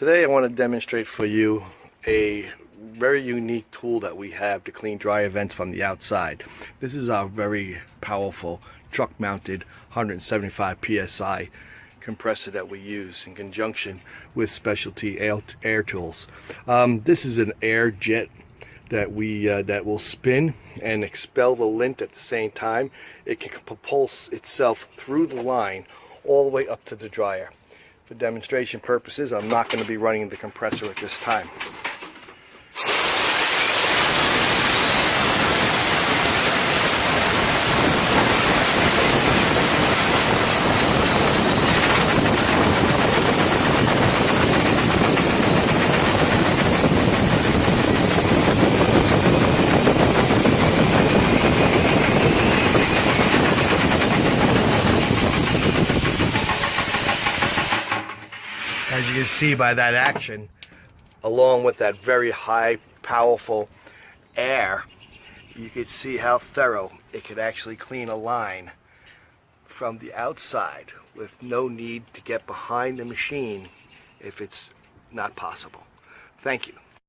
Today I want to demonstrate for you a very unique tool that we have to clean dryer vents from the outside. This is our very powerful truck mounted 175 psi compressor that we use in conjunction with specialty air tools. This is an air jet that that will spin and expel the lint at the same time. It can propulse itself through the line all the way up to the dryer. For demonstration purposes, I'm not going to be running the compressor at this time. As you can see by that action, along with that very high, powerful air, you can see how thorough it could actually clean a line from the outside with no need to get behind the machine if it's not possible. Thank you.